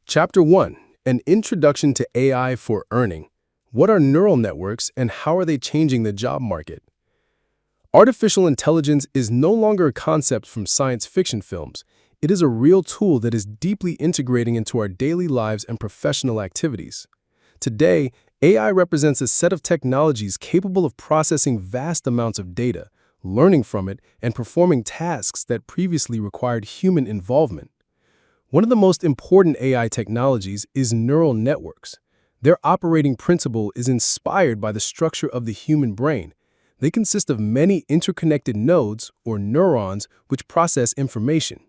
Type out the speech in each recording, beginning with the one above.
Chapter 1, An Introduction to AI for Earning. What are neural networks and how are they changing the job market? Artificial intelligence is no longer a concept from science fiction films. It is a real tool that is deeply integrating into our daily lives and professional activities. Today, AI represents a set of technologies capable of processing vast amounts of data, learning from it, and performing tasks that previously required human involvement. One of the most important AI technologies is neural networks. Their operating principle is inspired by the structure of the human brain. They consist of many interconnected nodes, or neurons, which process information.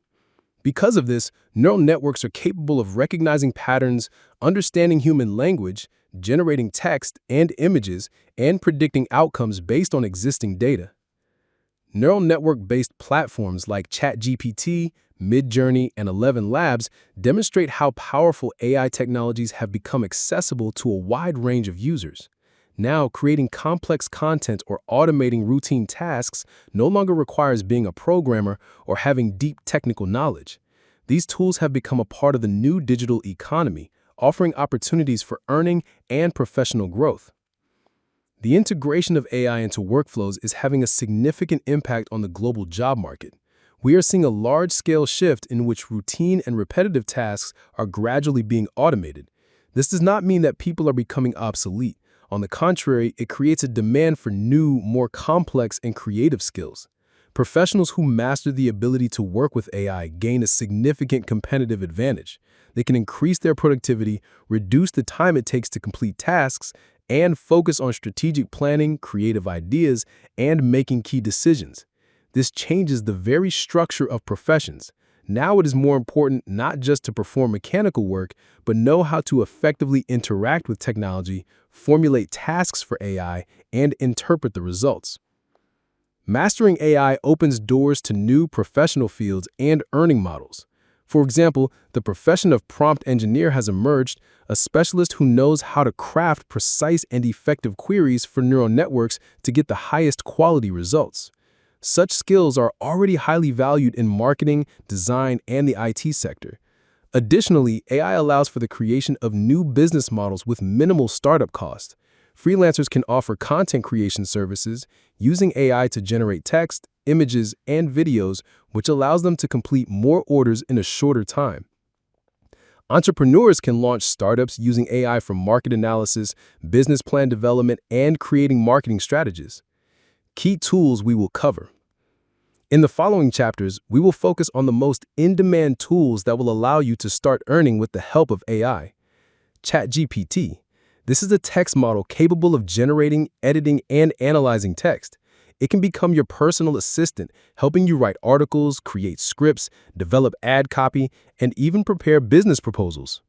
Because of this, neural networks are capable of recognizing patterns, understanding human language, generating text and images, and predicting outcomes based on existing data. Neural network-based platforms like ChatGPT, Midjourney, and 11 Labs demonstrate how powerful AI technologies have become accessible to a wide range of users. Now, creating complex content or automating routine tasks no longer requires being a programmer or having deep technical knowledge. These tools have become a part of the new digital economy, offering opportunities for earning and professional growth. The integration of AI into workflows is having a significant impact on the global job market. We are seeing a large-scale shift in which routine and repetitive tasks are gradually being automated. This does not mean that people are becoming obsolete. On the contrary, it creates a demand for new, more complex and creative skills. Professionals who master the ability to work with AI gain a significant competitive advantage. They can increase their productivity, reduce the time it takes to complete tasks, and focus on strategic planning, creative ideas, and making key decisions. This changes the very structure of professions. Now it is more important not just to perform mechanical work, but know how to effectively interact with technology, formulate tasks for AI, and interpret the results. Mastering AI opens doors to new professional fields and earning models. For example, the profession of prompt engineer has emerged, a specialist who knows how to craft precise and effective queries for neural networks to get the highest quality results. Such skills are already highly valued in marketing, design, and the IT sector. Additionally, AI allows for the creation of new business models with minimal startup cost. Freelancers can offer content creation services using AI to generate text, images, and videos, which allows them to complete more orders in a shorter time. Entrepreneurs can launch startups using AI for market analysis, business plan development, and creating marketing strategies. Key tools we will cover. In the following chapters, we will focus on the most in-demand tools that will allow you to start earning with the help of AI. ChatGPT. This is a text model capable of generating, editing, and analyzing text. It can become your personal assistant, helping you write articles, create scripts, develop ad copy, and even prepare business proposals.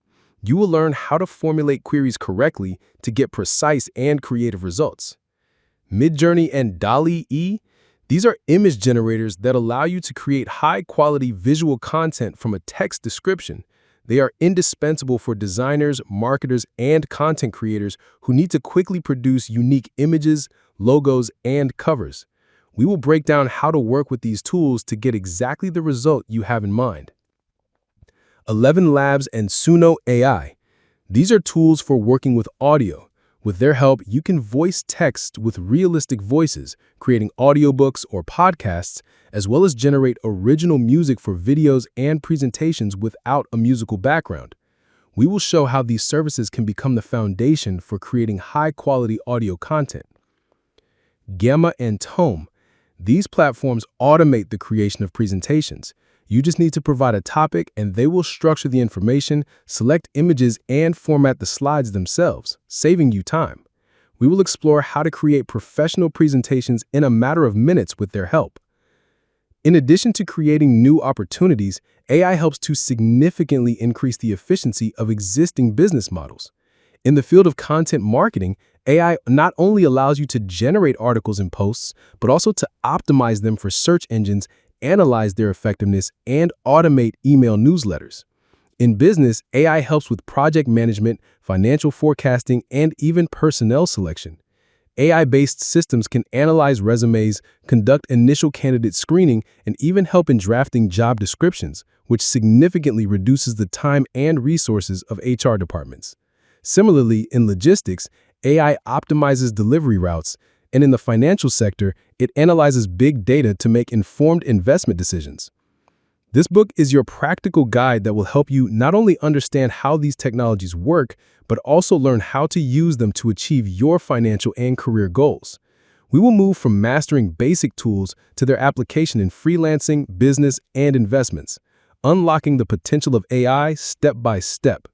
You will learn how to formulate queries correctly to get precise and creative results. Midjourney and DALL-E. These are image generators that allow you to create high-quality visual content from a text description. They are indispensable for designers, marketers, and content creators who need to quickly produce unique images, logos, and covers. We will break down how to work with these tools to get exactly the result you have in mind. 11 Labs and Suno AI. These are tools for working with audio. With their help, you can voice text with realistic voices, creating audiobooks or podcasts, as well as generate original music for videos and presentations without a musical background. We will show how these services can become the foundation for creating high-quality audio content. Gamma and Tome. These platforms automate the creation of presentations. You just need to provide a topic and they will structure the information, select images, and format the slides themselves, saving you time. We will explore how to create professional presentations in a matter of minutes with their help. In addition to creating new opportunities, AI helps to significantly increase the efficiency of existing business models. In the field of content marketing, AI not only allows you to generate articles and posts, but also to optimize them for search engines, analyze their effectiveness, and automate email newsletters. In business, AI helps with project management, financial forecasting, and even personnel selection. AI-based systems can analyze resumes, conduct initial candidate screening, and even help in drafting job descriptions, which significantly reduces the time and resources of HR departments. Similarly, in logistics, AI optimizes delivery routes, and in the financial sector, it analyzes big data to make informed investment decisions. This book is your practical guide that will help you not only understand how these technologies work, but also learn how to use them to achieve your financial and career goals. We will move from mastering basic tools to their application in freelancing, business, and investments, unlocking the potential of AI step by step.